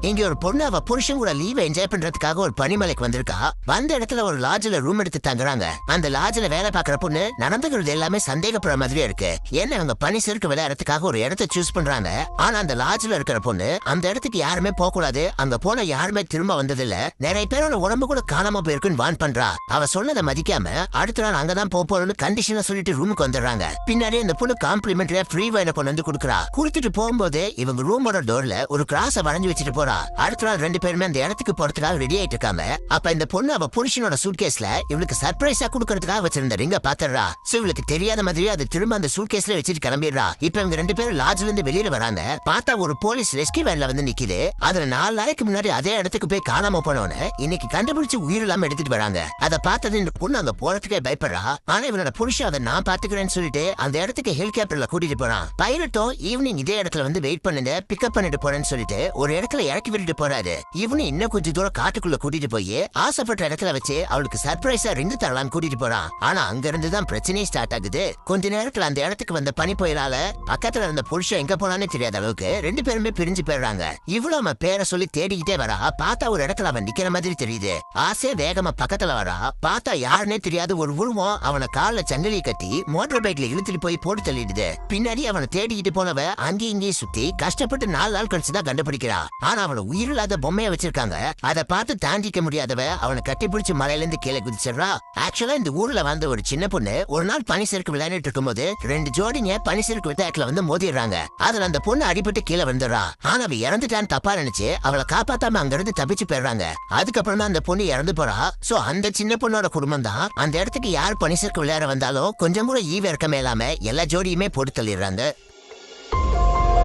இங்க ஒரு பொண்ணு அவ புருஷன் கூட லீவ் என்ஜாய் பண்றதுக்காக ஒரு பனிமலைக்கு வந்திருக்கா. வந்த இடத்துல ஒரு லாட்ஜ்ல ரூம் எடுத்து தங்குறாங்க. அந்த லாட்ஜ்ல வேலை பாக்குற பொண்ணு நடந்துக்கிறது எல்லாமே சந்தேகப்படுற மாதிரியே இருக்கு. ஏன்னா அவங்க பனி செருக்கு விளையாடுறதுக்காக ஒரு இடத்தை சூஸ் பண்றாங்க. ஆனா அந்த லாட்ஜ்ல இருக்கிற பொண்ணு அந்த இடத்துக்கு யாருமே போக கூடாது, அங்க போன யாருமே திரும்ப வந்ததில்ல, நிறைய பேரோட உடம்பு கூட காணாம போயிருக்குன்னு வான் பண்றா. அவ சொன்னதை மதிக்காம அடுத்த நாள் அங்கதான் போறோம்னு கண்டிஷனா சொல்லிட்டு ரூமுக்கு வந்துடுறாங்க. பின்னாடி அந்த பொண்ணு காம்ப்ளிமெண்டரியா ஃப்ரீ வைன கொண்டு வந்து கொடுக்குறா. கொடுத்துட்டு போகும்போது இவங்க ரூமோட டோர்ல ஒரு கிராஸ வரைஞ்சு வச்சுட்டு போறா. அடுத்த நாள் ரெண்டு பேருமே அந்த இடத்துக்கு போறதுக்காக ரெடி ஆயிட்டு இருக்காங்க. அப்ப இந்த பொண்ணு அவ புருஷனோட சூட்கேஸ்ல இவளுக்கு சர்ப்ரைஸா கொடுக்கறதுக்காக வச்சிருந்த ரிங்க பாத்துறா. சோ இவளுக்கு தெரியாத மாதிரியே அது திரும்ப அந்த சூட்கேஸ்ல வச்சுட்டு கிளம்பிடுறா. இப்ப இவங்க ரெண்டு பேரும் லாட்ஜ்ல இருந்து வெளியில வராங்க. பார்த்தா ஒரு போலீஸ் ரெஸ்கியூ வேன்ல வந்து நிக்குது. அதுல 4 நாளைக்கு முன்னாடி அதே இடத்துக்கு போய் காணாம போனவன இன்னைக்கு கண்டுபிடிச்சு உயிர் இல்லாம எடுத்துட்டு வராங்க. அதை பார்த்தது இந்த பொண்ணு அங்க போறதுக்கே பயப்படுறா. ஆனா இவனோட புருஷன் அதை நான் பாத்துக்கிறேன்னு சொல்லிட்டு அந்த இடத்துக்கு ஹெலிகாப்டர்ல கூட்டிட்டு போறான். பைலட்டும் ஈவினிங் இதே இடத்துல வந்து வெயிட் பண்ணுங்க, பிக்கப் பண்ணிட்டு போறேன்னு சொல்லிட்டு ஒரு இடத்துல இறக்கி விட்டுட்டு போறாரு. இவனு இன்னும் கொஞ்சம் தூரம் காட்டுக்குள்ள கூட்டிட்டு போய் ஆசைப்பட்ட இடத்துல வச்சு அவளுக்கு சர்ப்ரைஸா ரிங்கு தரலான்னு கூட்டிட்டு போறான். ஆனா அங்க இருந்து தான் பிரச்சனையே ஸ்டார்ட் ஆகுது. கொஞ்ச நேரத்துல அந்த இடத்துக்கு வந்த பனி புயலால பக்கத்துல இருந்த புருஷன் எங்க போனான்னு தெரியாத அளவுக்கு ரெண்டு பேருமே பிரிஞ்சு போயிடுறாங்க. இவ்வளவு அவன் பேரை சொல்லி தேடிக்கிட்டே வரா. பார்த்தா ஒரு இடத்துல அவன் நிக்கிற மாதிரி தெரியுது. ஆசை வேகமா பக்கத்துல வரா. பார்த்தா யாருன்னே தெரியாது ஒரு உருவம் அவனை கால்ல சங்கிலி கட்டி மோட்டார் பைக்ல இழுத்துட்டு போய் போட்டு தள்ளிடுது. பின்னாடி அவனை தேடிக்கிட்டு போனவ அங்கேயும் இங்கேயும் சுத்தி கஷ்டப்பட்டு 4 நாள் கழிச்சுதான் கண்டுபிடிக்கிறா. ஆனா அவனை உயிரில்லாத பொம்மையை வச்சிருக்காங்க. அதை பார்த்து தாண்டிக்க முடியாதவ அவனை கட்டி பிடிச்சு மலையில இருந்து கீழே குதிச்சிடறா. ஆக்சுவலா இந்த ஊர்ல வந்த ஒரு சின்ன பொண்ணு ஒரு நாள் பனி செருக்கு விளையாடிட்டு இருக்கும்போது 2 ஜோடிங்க பனி செருக்கு விளையாட்டுல வந்து மோதிடுறாங்க. அதுல அந்த பொண்ணு அடிபட்டு கீழே வந்துடுறா. ஆனா அவ இறந்துட்டான்னு தப்பா நினைச்சு அவளை காப்பாத்தாம அங்க இருந்து தப்பிச்சு போயிடுறாங்க. அதுக்கப்புறம் தான் அந்த பொண்ணு இறந்து போறா. சோ அந்த சின்ன பொண்ணோட குடும்பம் தான் அந்த இடத்துக்கு யார் பனி செருக்கு விளையாட வந்தாலும் கொஞ்சம் கூட ஈவ இருக்க மேலாம எல்லா ஜோடியுமே போட்டு தள்ளிடுறாங்க.